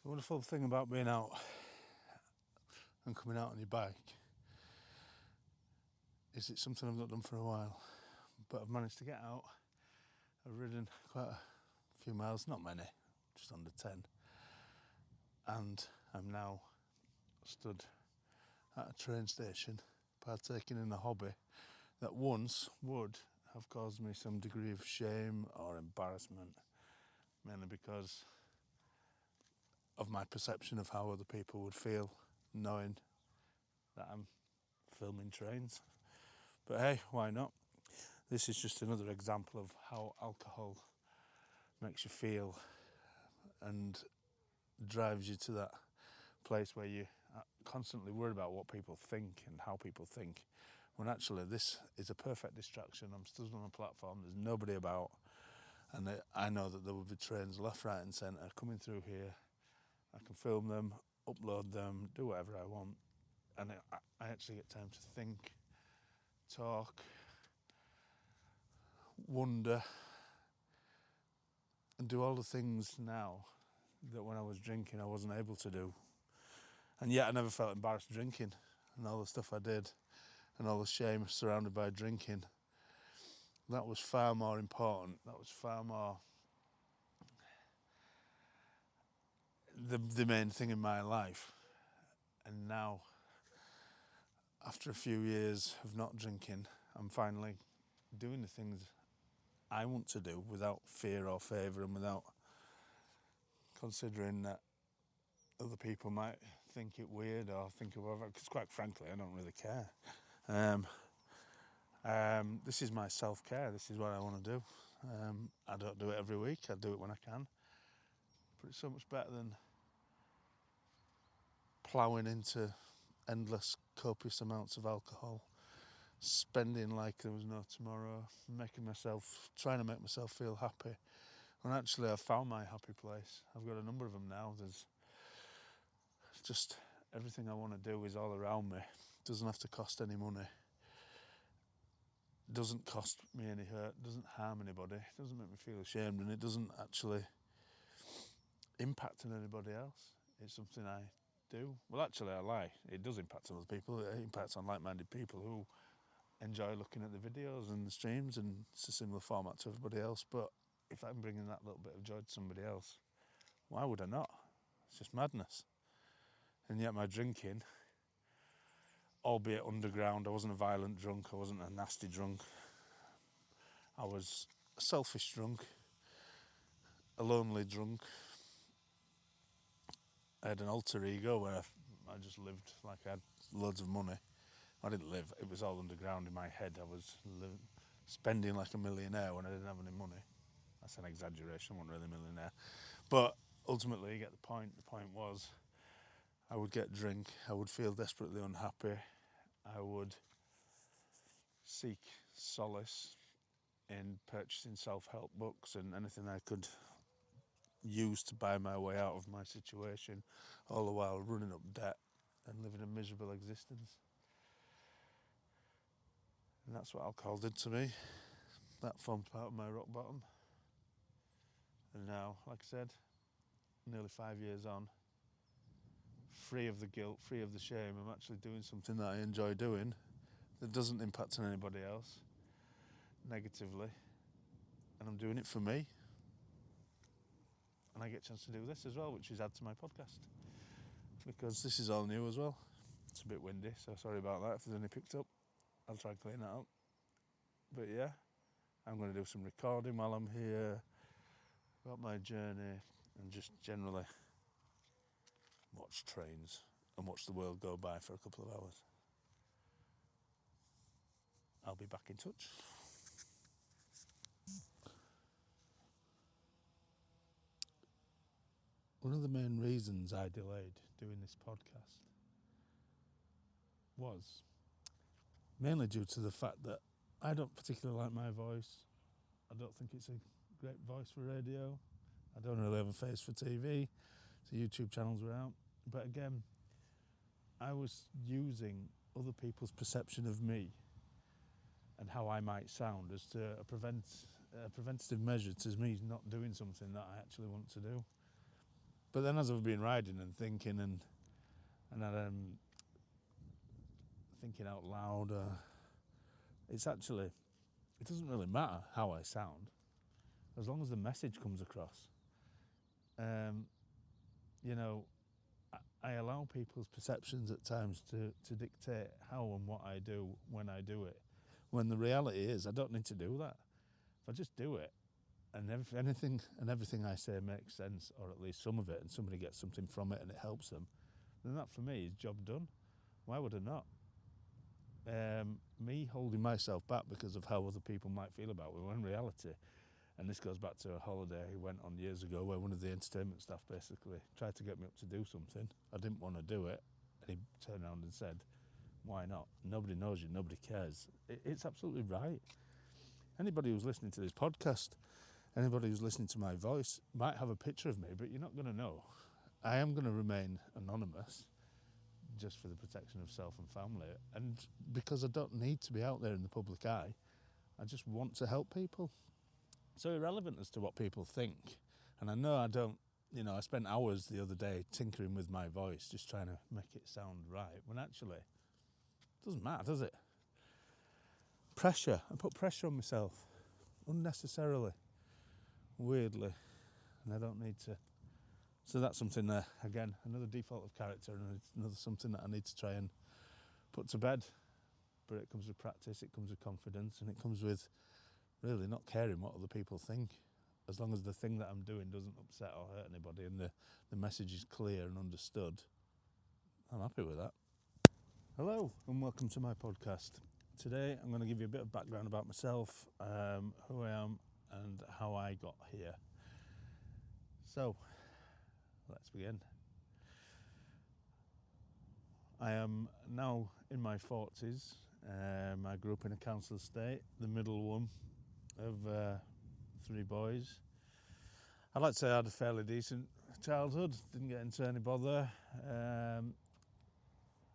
The wonderful thing about being out and coming out on your bike is it's something I've not done for a while, but I've managed to get out. I've ridden quite a few miles, not many, just under 10, and I'm now stood at a train station partaking in a hobby that once would have caused me some degree of shame or embarrassment, mainly because of my perception of how other people would feel knowing that I'm filming trains. But hey, why not? This is just another example of how alcohol makes you feel and drives you to that place where you constantly worry about what people think and how people think, when actually this is a perfect distraction. I'm stood on a platform, there's nobody about, and I know that there will be trains left, right and centre coming through here. I can film them, upload them, do whatever I want, and I actually get time to think, talk, wonder, and do all the things now that when I was drinking I wasn't able to do. And yet I never felt embarrassed drinking, and all the stuff I did and all the shame surrounded by drinking, that was far more important. That was far more the main thing in my life. And now, after a few years of not drinking, I'm finally doing the things I want to do without fear or favour, and without considering that other people might think it weird or think of whatever, because quite frankly I don't really care. This is my self-care, this is what I want to do. I don't do it every week, I do it when I can, but it's so much better than ploughing into endless copious amounts of alcohol, spending like there was no tomorrow, trying to make myself feel happy, when actually I've found my happy place. I've got a number of them now. There's just everything I want to do is all around me. It doesn't have to cost any money, it doesn't cost me any hurt, it doesn't harm anybody, it doesn't make me feel ashamed, and it doesn't actually impact on anybody else. It's something I do. Well, actually I lie, it does impact on other people. It impacts on like-minded people who enjoy looking at the videos and the streams, and it's a similar format to everybody else. But if I'm bringing that little bit of joy to somebody else, why would I not? It's just madness. And yet my drinking, albeit underground, I wasn't a violent drunk, I wasn't a nasty drunk, I was a selfish drunk, a lonely drunk. I had an alter ego where I just lived like I had loads of money. I didn't live, it was all underground in my head. I was spending like a millionaire when I didn't have any money. That's an exaggeration, I wasn't really a millionaire. But ultimately you get the point. The point was, I would get drink, I would feel desperately unhappy, I would seek solace in purchasing self-help books and anything I could use to buy my way out of my situation, all the while running up debt and living a miserable existence. And that's what alcohol did to me. That formed part of my rock bottom. And now, like I said, nearly 5 years on, free of the guilt, free of the shame, I'm actually doing something that I enjoy doing that doesn't impact on anybody else negatively, and I'm doing it for me. And I get a chance to do this as well, which is add to my podcast, because this is all new as well. It's a bit windy, so sorry about that if there's any picked up. I'll try and clean that up. But yeah, I'm going to do some recording while I'm here about my journey, and just generally watch trains and watch the world go by for a couple of hours. I'll be back in touch. One of the main reasons I delayed doing this podcast was mainly due to the fact that I don't particularly like my voice. I don't think it's a great voice for radio. I don't really have a face for TV, so YouTube channels were out. But again, I was using other people's perception of me and how I might sound as to a preventative measure to me not doing something that I actually want to do. But then as I've been riding and thinking and thinking out loud, it doesn't really matter how I sound, as long as the message comes across. You know, I allow people's perceptions at times to dictate how and what I do when I do it. When the reality is, I don't need to do that. If I just do it, and everything I say makes sense, or at least some of it, and somebody gets something from it and it helps them, then that for me is job done. Why would I not? Me holding myself back because of how other people might feel about me, when in reality, and this goes back to a holiday I went on years ago where one of the entertainment staff basically tried to get me up to do something. I didn't want to do it, and he turned around and said, why not? Nobody knows you, nobody cares. It's absolutely right. Anybody who's listening to this podcast, anybody who's listening to my voice might have a picture of me, but you're not going to know. I am going to remain anonymous just for the protection of self and family, and because I don't need to be out there in the public eye. I just want to help people. So irrelevant as to what people think. And I know I don't, I spent hours the other day tinkering with my voice, just trying to make it sound right, when actually, it doesn't matter, does it? Pressure. I put pressure on myself, unnecessarily, weirdly, and I don't need to. So that's something, again, another default of character, and it's another something that I need to try and put to bed. But it comes with practice, it comes with confidence, and it comes with really not caring what other people think. As long as the thing that I'm doing doesn't upset or hurt anybody and the message is clear and understood, I'm happy with that. Hello and welcome to my podcast. Today I'm going to give you a bit of background about myself, who I am and how I got here. So, let's begin. I am now in my 40s. I grew up in a council estate, the middle one of 3 boys. I'd like to say I had a fairly decent childhood, didn't get into any bother.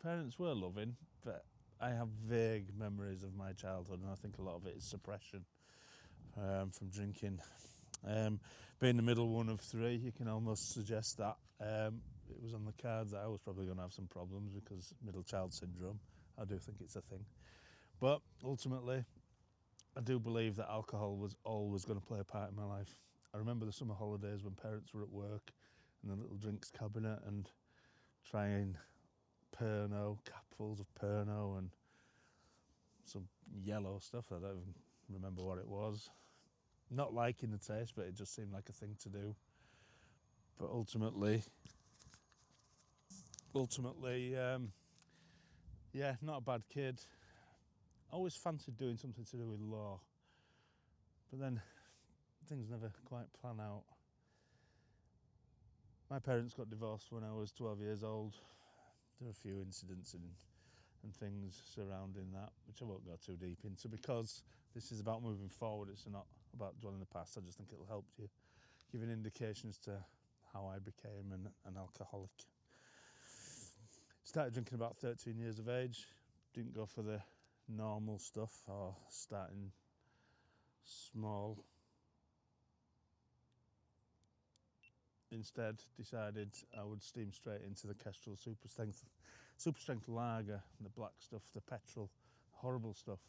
Parents were loving, but I have vague memories of my childhood, and I think a lot of it is suppression from drinking. Being the middle one of 3, you can almost suggest that it was on the cards that I was probably going to have some problems because middle child syndrome. I do think it's a thing. But ultimately, I do believe that alcohol was always going to play a part in my life. I remember the summer holidays when parents were at work in the little drinks cabinet and trying Pernod, capfuls of Pernod and some yellow stuff. I don't even remember what it was. Not liking the taste, but it just seemed like a thing to do. But ultimately, yeah, not a bad kid. Always fancied doing something to do with law. But then things never quite plan out. My parents got divorced when I was 12 years old. There were a few incidents and things surrounding that, which I won't go too deep into because this is about moving forward. It's not about dwelling in the past. I just think it'll help you give an indication as to how I became an alcoholic. Started drinking about 13 years of age. Didn't go for the normal stuff or starting small. Instead, decided I would steam straight into the Kestrel super strength lager, the black stuff, the petrol, horrible stuff.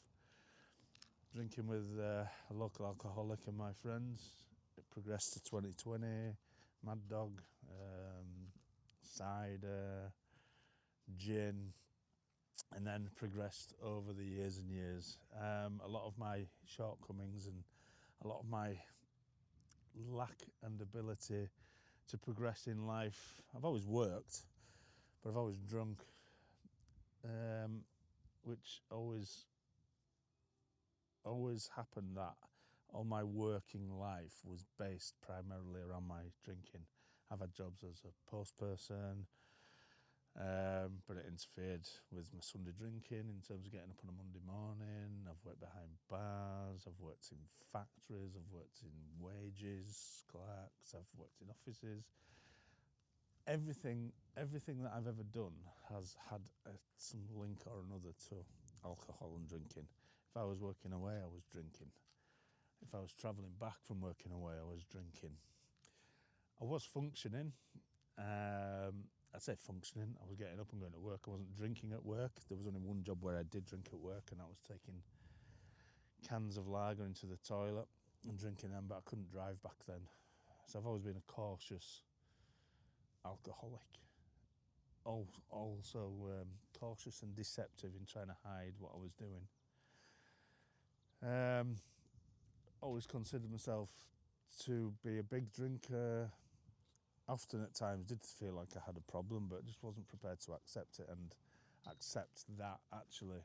Drinking with a local alcoholic and my friends. It progressed to 2020, Mad Dog, cider, gin, and then progressed over the years and years. A lot of my shortcomings and a lot of my lack and ability to progress in life. I've always worked, but I've always drunk, which always happened that all my working life was based primarily around my drinking. I've had jobs as a post person, but it interfered with my Sunday drinking in terms of getting up on a Monday morning. I've worked behind bars, I've worked in factories, I've worked in wages, clerks, I've worked in offices. Everything that I've ever done has had some link or another to alcohol and drinking. If I was working away, I was drinking. If I was travelling back from working away, I was drinking. I was functioning. I'd say functioning. I was getting up and going to work. I wasn't drinking at work. There was only one job where I did drink at work, and I was taking cans of lager into the toilet and drinking them, but I couldn't drive back then. So I've always been a cautious alcoholic. Also cautious and deceptive in trying to hide what I was doing. Always considered myself to be a big drinker. Often at times did feel like I had a problem, but just wasn't prepared to accept it and accept that actually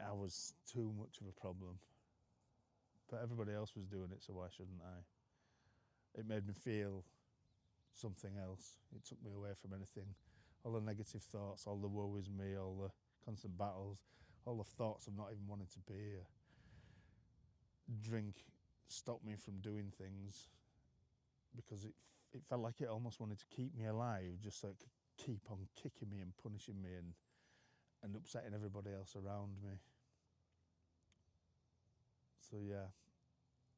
I was too much of a problem. But everybody else was doing it, so why shouldn't I? It made me feel something else. It took me away from anything. All the negative thoughts, all the woe is me, all the constant battles, all the thoughts of not even wanting to be here. Drink stopped me from doing things because it felt like it almost wanted to keep me alive, just so it could keep on kicking me and punishing me and upsetting everybody else around me. So yeah,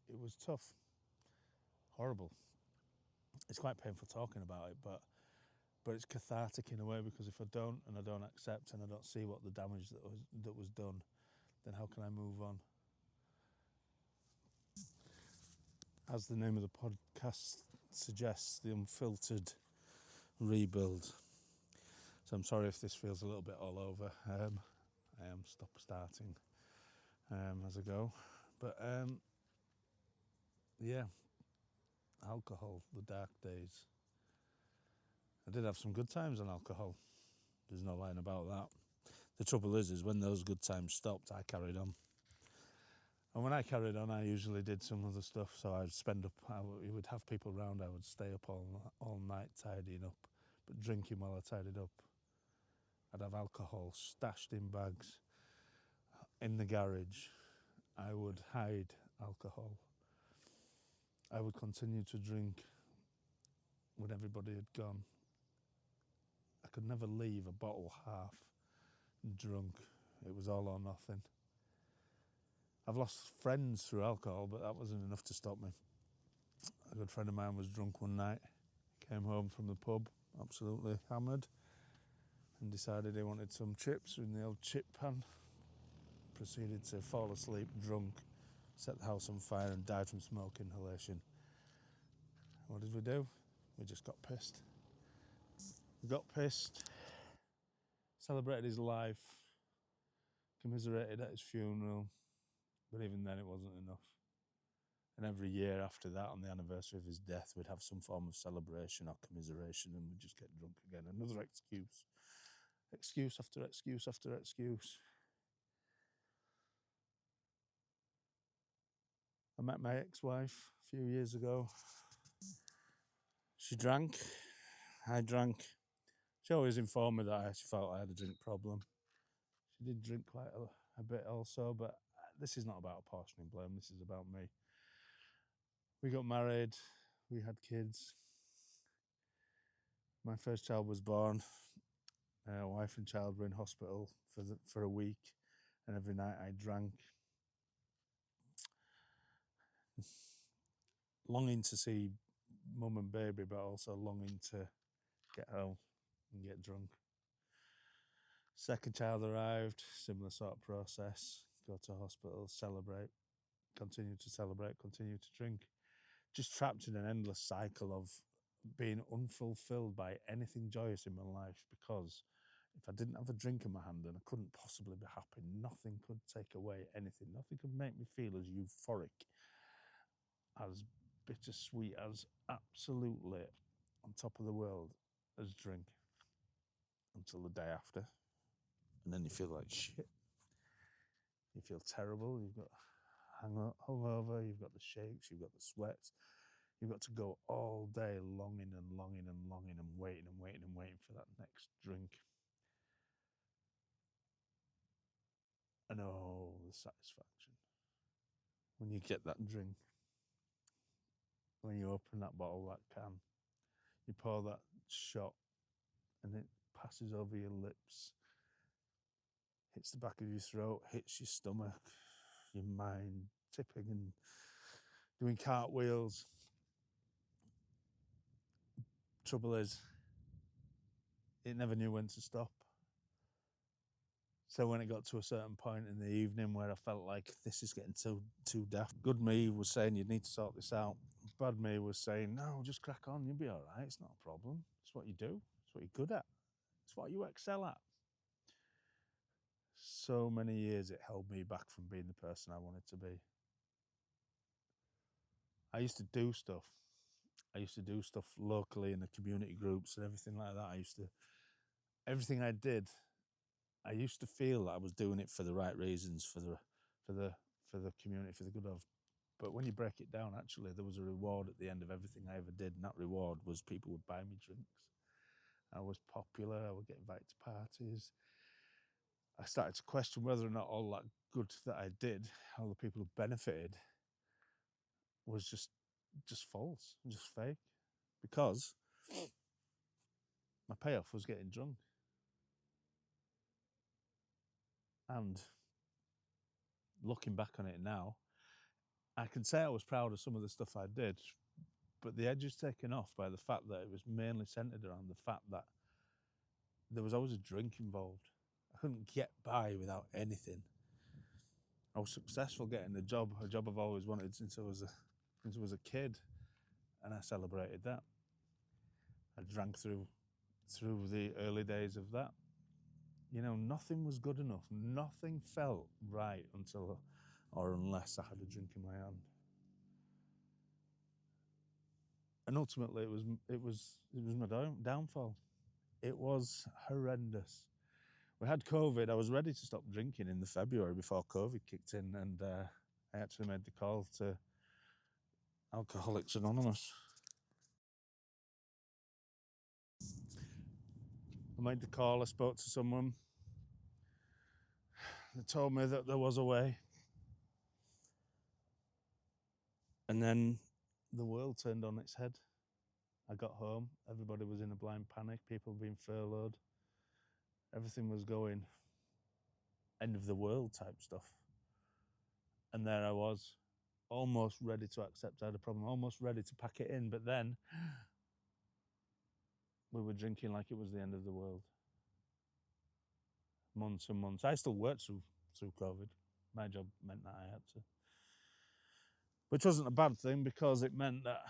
it was tough, horrible. It's quite painful talking about it, but it's cathartic in a way, because if I don't accept and I don't see what the damage that was done, then how can I move on? As the name of the podcast suggests, the unfiltered rebuild. So I'm sorry if this feels a little bit all over. I am starting as I go. But yeah, alcohol, the dark days. I did have some good times on alcohol. There's no lying about that. The trouble is when those good times stopped, I carried on. And when I carried on, I usually did some other stuff. So I'd we would have people round, I would stay up all night tidying up, but drinking while I tidied up. I'd have alcohol stashed in bags in the garage. I would hide alcohol. I would continue to drink when everybody had gone. I could never leave a bottle half drunk. It was all or nothing. I've lost friends through alcohol, but that wasn't enough to stop me. A good friend of mine was drunk one night, came home from the pub, absolutely hammered, and decided he wanted some chips in the old chip pan. Proceeded to fall asleep drunk, set the house on fire and died from smoke inhalation. What did we do? We just got pissed. We got pissed, celebrated his life, commiserated at his funeral, but even then it wasn't enough. And every year after that, on the anniversary of his death, we'd have some form of celebration or commiseration, and we'd just get drunk again. Another excuse. Excuse after excuse after excuse. I met my ex-wife a few years ago. She drank. I drank. She always informed me that she felt I had a drink problem. She did drink quite a bit also, but this is not about apportioning blame. This is about me. We got married. We had kids. My first child was born. Wife and child were in hospital for a week, and every night I drank, longing to see mum and baby, but also longing to get home and get drunk. Second child arrived, similar sort of process. Go to hospital, celebrate, continue to drink. Just trapped in an endless cycle of being unfulfilled by anything joyous in my life, because if I didn't have a drink in my hand, then I couldn't possibly be happy. Nothing could take away anything. Nothing could make me feel as euphoric, as bittersweet, as absolutely on top of the world as drink, until the day after. And then you feel like shit. You feel terrible. You've got hungover, you've got the shakes, you've got the sweats. You've got to go all day longing and waiting for that next drink. And oh, the satisfaction when you get that drink, when you open that bottle, that can, you pour that shot and it passes over your lips, hits the back of your throat, hits your stomach, your mind tipping and doing cartwheels. Trouble is, it never knew when to stop. So when it got to a certain point in the evening where I felt like this is getting too daft, good me was saying you need to sort this out. Bad me was saying, no, just crack on, you'll be all right, it's not a problem. It's what you do, it's what you're good at, it's what you excel at. So many years it held me back from being the person I wanted to be. I used to do stuff. I used to do stuff locally in the community groups and everything like that. Everything I did, I used to feel that I was doing it for the right reasons, for the community, for the good of. But when you break it down, actually, there was a reward at the end of everything I ever did, and that reward was people would buy me drinks. I was popular. I would get invited to parties. I started to question whether or not all that good that I did, all the people who benefited, was just false, just fake, because my payoff was getting drunk. And looking back on it now, I can say I was proud of some of the stuff I did, but the edge is taken off by the fact that it was mainly centered around the fact that there was always a drink involved. I couldn't get by without anything. I was successful getting a job I've always wanted since I was a kid, and I celebrated that. I drank through the early days of that. You know, nothing was good enough. Nothing felt right until or unless I had a drink in my hand. And ultimately, it was my downfall. It was horrendous. We had COVID. I was ready to stop drinking in the February before COVID kicked in, and I actually made the call to Alcoholics Anonymous. I made the call. I spoke to someone. They told me that there was a way. And then the world turned on its head. I got home. Everybody was in a blind panic. People being furloughed. Everything was going end of the world type stuff. And there I was, almost ready to accept I had a problem, almost ready to pack it in. But then we were drinking like it was the end of the world. Months and months. I still worked through COVID. My job meant that I had to. Which wasn't a bad thing, because it meant that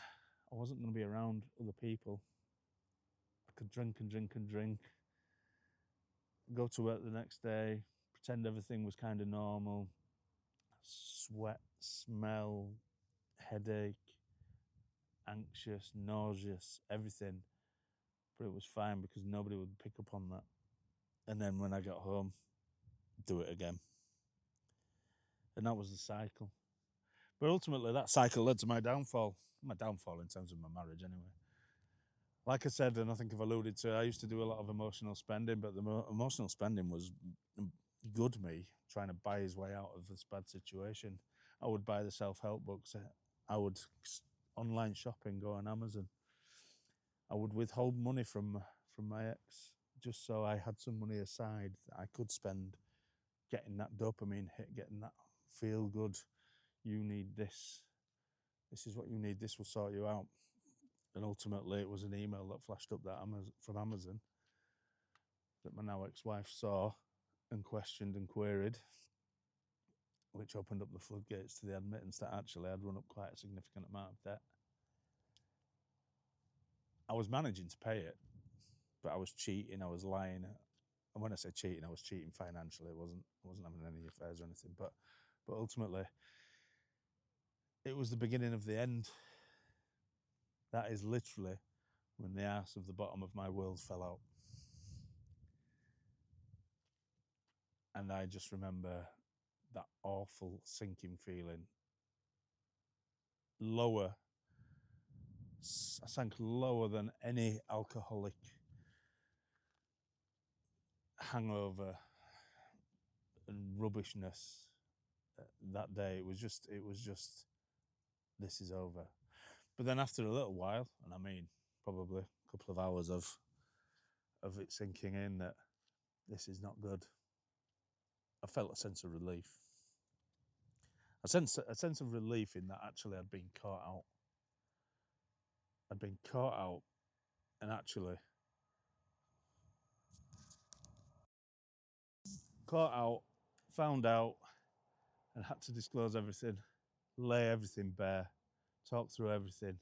I wasn't going to be around other people. I could drink and drink and drink, go to work the next day, pretend everything was kind of normal, sweat, smell, headache, anxious, nauseous, everything. But it was fine because nobody would pick up on that. And then when I got home, do it again. And that was the cycle. But ultimately, that cycle led to my downfall. My downfall in terms of my marriage, anyway. Like I said, and I think I've alluded to, I used to do a lot of emotional spending, but the emotional spending was good me, trying to buy his way out of this bad situation. I would buy the self-help books. I would online shopping, go on Amazon. I would withhold money from my ex just so I had some money aside that I could spend getting that dopamine hit, getting that feel good. You need this. This is what you need. This will sort you out. And ultimately, it was an email that flashed up that from Amazon that my now ex-wife saw and questioned and queried, which opened up the floodgates to the admittance that actually I'd run up quite a significant amount of debt. I was managing to pay it, but I was cheating, I was lying. And when I say cheating, I was cheating financially. I wasn't having any affairs or anything. But ultimately, it was the beginning of the end. That is literally when the arse of the bottom of my world fell out. And I just remember that awful sinking feeling. Lower. I sank lower than any alcoholic hangover and rubbishness that day. It was just, this is over. But then after a little while, and I mean probably a couple of hours of it sinking in that this is not good, I felt a sense of relief. A sense of relief in that actually I'd been caught out. I'd been caught out and actually caught out, found out, and had to disclose everything, lay everything bare, talk through everything.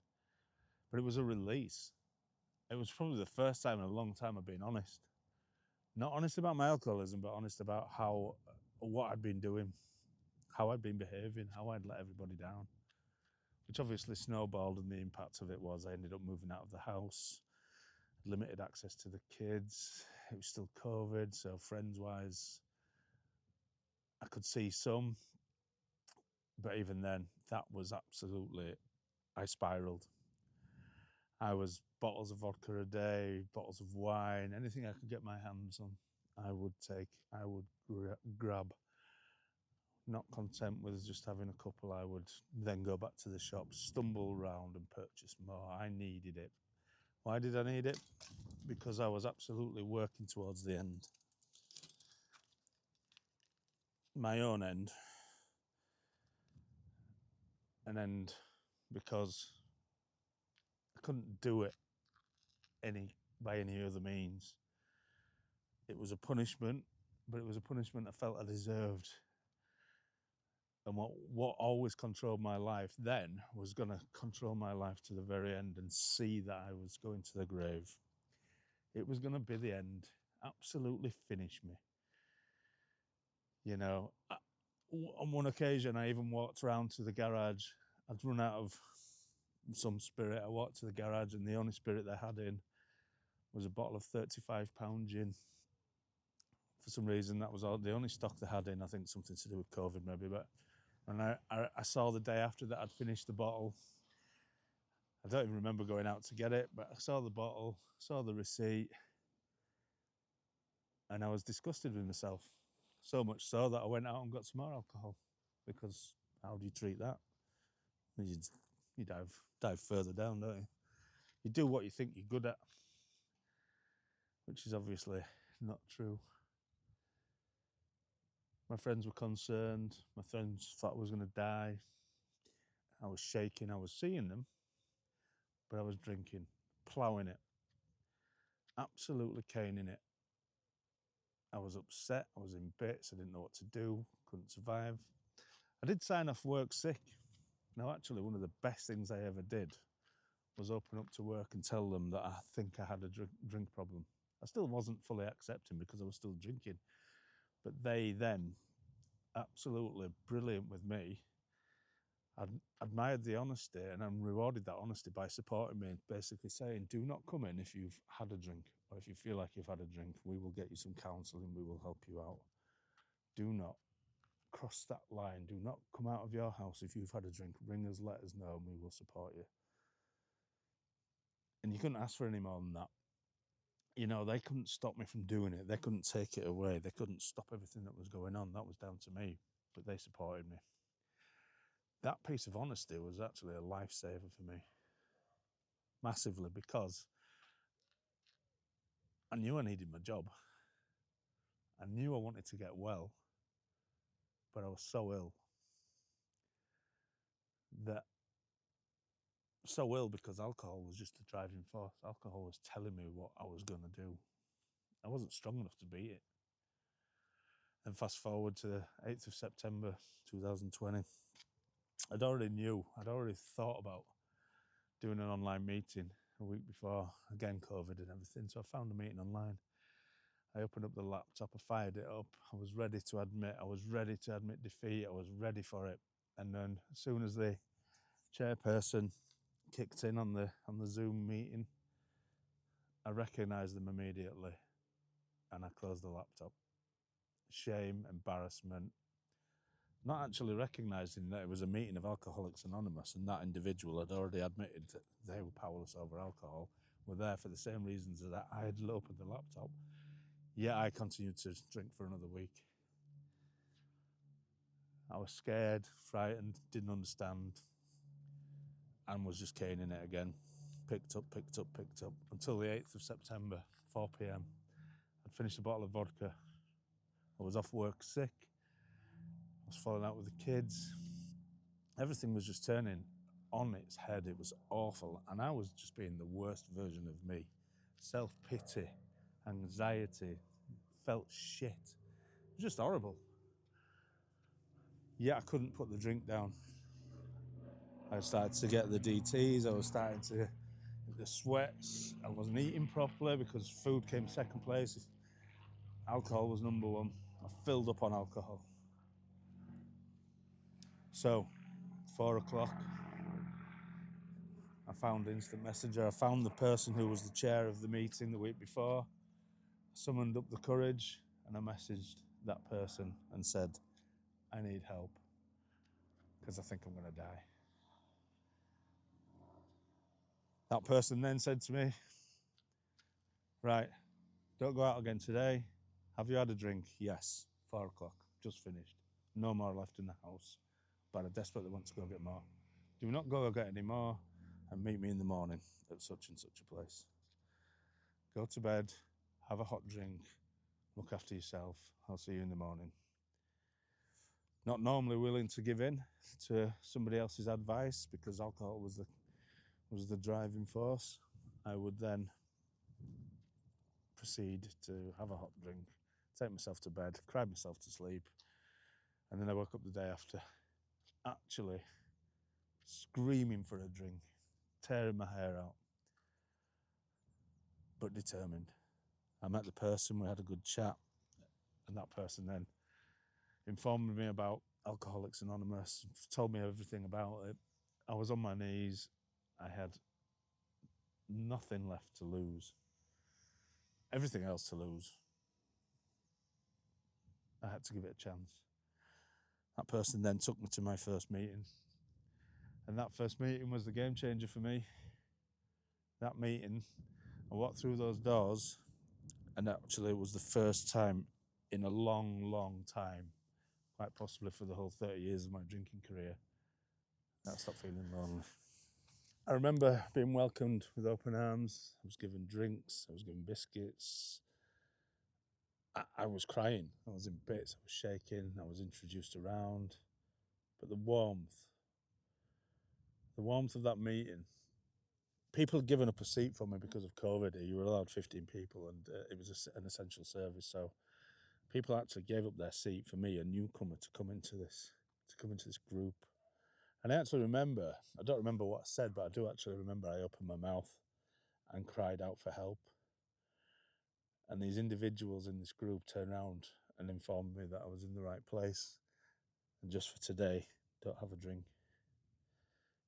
But it was a release. It was probably the first time in a long time I've been honest. Not honest about my alcoholism, but honest about what I'd been doing, how I'd been behaving, how I'd let everybody down. Which obviously snowballed, and the impact of it was I ended up moving out of the house, limited access to the kids. It was still COVID, so friends-wise, I could see some, but even then, that was absolutely, I spiraled. I was bottles of vodka a day, bottles of wine, anything I could get my hands on, I would take, I would grab. Not content with just having a couple, I would then go back to the shop, stumble around and purchase more. I needed it. Why did I need it? Because I was absolutely working towards the end. My own end. An end because I couldn't do it by any other means. It was a punishment, but it was a punishment I felt I deserved. And what always controlled my life then was going to control my life to the very end and see that I was going to the grave. It was going to be the end. Absolutely finish me. You know, on one occasion, I even walked around to the garage. I'd run out of some spirit. I walked to the garage, and the only spirit they had in was a bottle of £35 gin. For some reason, that was the only stock they had in. I think something to do with COVID, maybe. And I saw the day after that I'd finished the bottle. I don't even remember going out to get it, but I saw the bottle, saw the receipt, and I was disgusted with myself. So much so that I went out and got some more alcohol, because how do you treat that? You dive further down, don't you? You do what you think you're good at, which is obviously not true. My friends were concerned. My friends thought I was going to die. I was shaking. I was seeing them, but I was drinking, ploughing it, absolutely caning it. I was upset. I was in bits. I didn't know what to do. Couldn't survive. I did sign off work sick. Now, actually, one of the best things I ever did was open up to work and tell them that I think I had a drink problem. I still wasn't fully accepting because I was still drinking. But they then, absolutely brilliant with me, I admired the honesty, and I rewarded that honesty by supporting me, basically saying, do not come in if you've had a drink, or if you feel like you've had a drink. We will get you some counselling. We will help you out. Do not cross that line. Do not come out of your house if you've had a drink. Ring us, let us know, and we will support you. And you couldn't ask for any more than that. You know, they couldn't stop me from doing it. They couldn't take it away. They couldn't stop everything that was going on. That was down to me, but they supported me. That piece of honesty was actually a lifesaver for me, massively, because I knew I needed my job. I knew I wanted to get well, but I was so ill because alcohol was just the driving force. Alcohol was telling me what I was going to do. I wasn't strong enough to beat it. And fast forward to the 8th of September 2020, I'd already thought about doing an online meeting a week before, again, COVID and everything. So I found a meeting online. I opened up the laptop, I fired it up. I was ready to admit defeat. I was ready for it. And then as soon as the chairperson kicked in on the Zoom meeting, I recognised them immediately and I closed the laptop. Shame, embarrassment, not actually recognising that it was a meeting of Alcoholics Anonymous and that individual had already admitted that they were powerless over alcohol, were there for the same reasons that I had opened the laptop. Yet I continued to drink for another week. I was scared, frightened, didn't understand, and was just caning it again. Picked up, until the 8th of September, 4 p.m. I'd finished a bottle of vodka. I was off work sick. I was falling out with the kids. Everything was just turning on its head. It was awful. And I was just being the worst version of me. self-pity, anxiety, felt shit. It was just horrible. Yet I couldn't put the drink down. I started to get the DTs, I was starting to get the sweats, I wasn't eating properly because food came second place. Alcohol was number one. I filled up on alcohol. So, 4 o'clock, I found Instant Messenger. I found the person who was the chair of the meeting the week before. I summoned up the courage and I messaged that person and said, I need help because I think I'm going to die. That person then said to me, right, don't go out again today. Have you had a drink? Yes, 4 o'clock, just finished. No more left in the house, but I desperately want to go get more. Do not go get any more and meet me in the morning at such and such a place. Go to bed, have a hot drink, look after yourself. I'll see you in the morning. Not normally willing to give in to somebody else's advice because alcohol was the driving force. I would then proceed to have a hot drink, take myself to bed, cry myself to sleep, and then I woke up the day after actually screaming for a drink, tearing my hair out, but determined. I met the person, we had a good chat, and that person then informed me about Alcoholics Anonymous, told me everything about it. I was on my knees, I had nothing left to lose, everything else to lose. I had to give it a chance. That person then took me to my first meeting, and that first meeting was the game changer for me. That meeting, I walked through those doors, and actually it was the first time in a long, long time, quite possibly for the whole 30 years of my drinking career, that I stopped feeling lonely. I remember being welcomed with open arms. I was given drinks, I was given biscuits. I was crying, I was in bits, I was shaking, I was introduced around. But the warmth of that meeting, people had given up a seat for me because of COVID. You were allowed 15 people and it was an essential service. So people actually gave up their seat for me, a newcomer, to come into this group. And I actually remember, I don't remember what I said, but I do actually remember I opened my mouth and cried out for help. And these individuals in this group turned around and informed me that I was in the right place. And just for today, don't have a drink.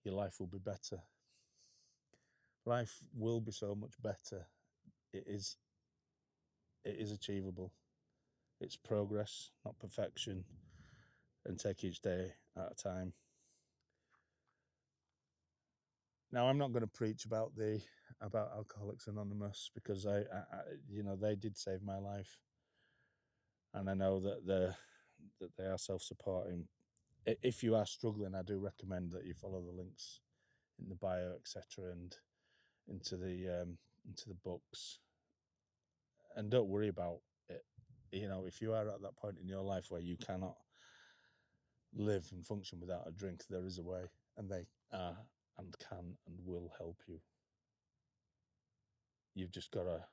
Your life will be better. Life will be so much better. It is achievable. It's progress, not perfection. And take each day at a time. Now, I'm not going to preach about Alcoholics Anonymous because I they did save my life, and I know that they are self-supporting. If you are struggling, I do recommend that you follow the links in the bio, etc., and into the books, and don't worry about it. If you are at that point in your life where you cannot live and function without a drink, there is a way, and they are and can and will help you. You've just got to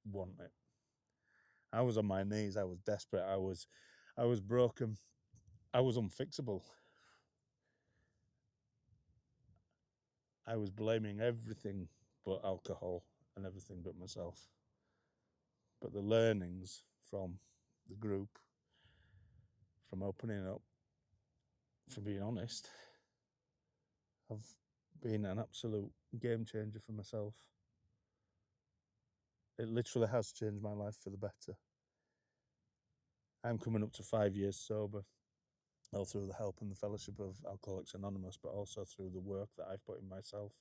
want it. I was on my knees. I was desperate. I was broken. I was unfixable. I was blaming everything but alcohol and everything but myself. But the learnings from the group, from opening up, from being honest, have been an absolute game changer for myself. It literally has changed my life for the better. I'm coming up to 5 years sober, all through the help and the fellowship of Alcoholics Anonymous, but also through the work that I've put in myself.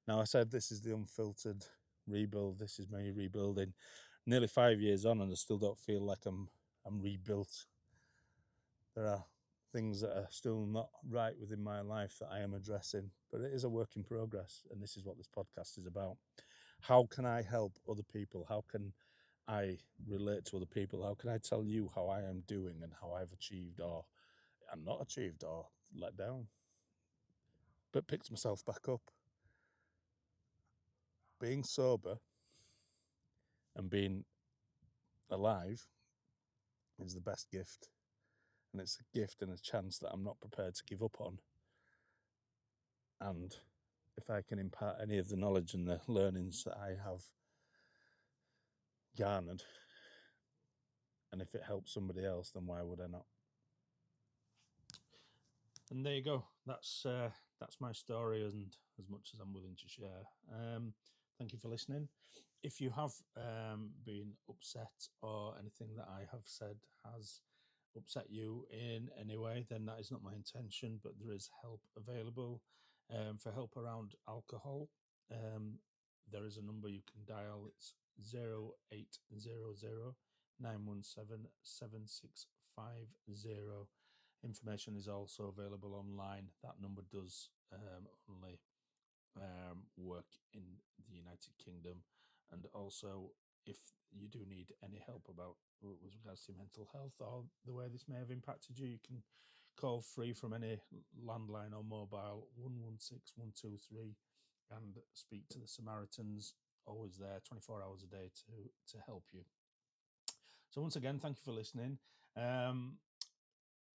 Now, I said this is the unfiltered rebuild. This is me rebuilding. Nearly 5 years on, and I still don't feel like I'm rebuilt. There are things that are still not right within my life that I am addressing, but it is a work in progress, and this is what this podcast is about. How can I help other people? How can I relate to other people? How can I tell you how I am doing and how I've achieved or I'm not achieved or let down, but picked myself back up? being sober and being alive is the best gift. And it's a gift and a chance that I'm not prepared to give up on. And if I can impart any of the knowledge and the learnings that I have garnered, and if it helps somebody else, then why would I not? And there you go. That's my story, and as much as I'm willing to share. Thank you for listening. If you have been upset or anything that I have said has upset you in any way, then that is not my intention, but there is help available. For help around alcohol, there is a number you can dial. It's 0800 917 7650. Information is also available online. That number does only work in the United Kingdom. And also, if you do need any help about with regards to mental health or the way this may have impacted you, you can call free from any landline or mobile 116 123 and speak to the Samaritans, always there 24 hours a day to help you. So once again, thank you for listening.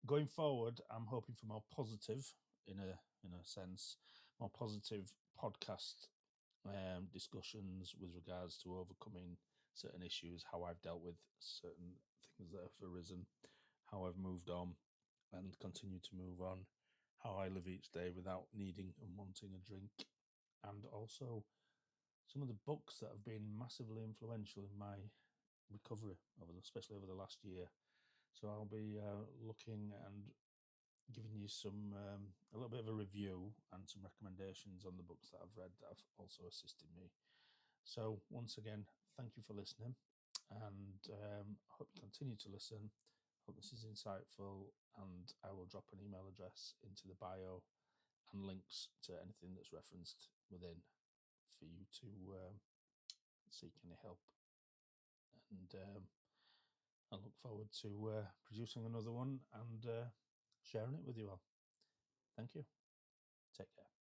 Going forward, I'm hoping for more positive, in a sense, more positive podcast discussions with regards to overcoming certain issues, how I've dealt with certain things that have arisen, how I've moved on and continue to move on, how I live each day without needing and wanting a drink, and also some of the books that have been massively influential in my recovery, especially over the last year. So I'll be looking and giving you some a little bit of a review and some recommendations on the books that I've read that have also assisted me. So once again, thank you for listening, and I hope you continue to listen. Hope this is insightful, and I will drop an email address into the bio and links to anything that's referenced within for you to seek any help. And I look forward to producing another one and sharing it with you all. Thank you. Take care.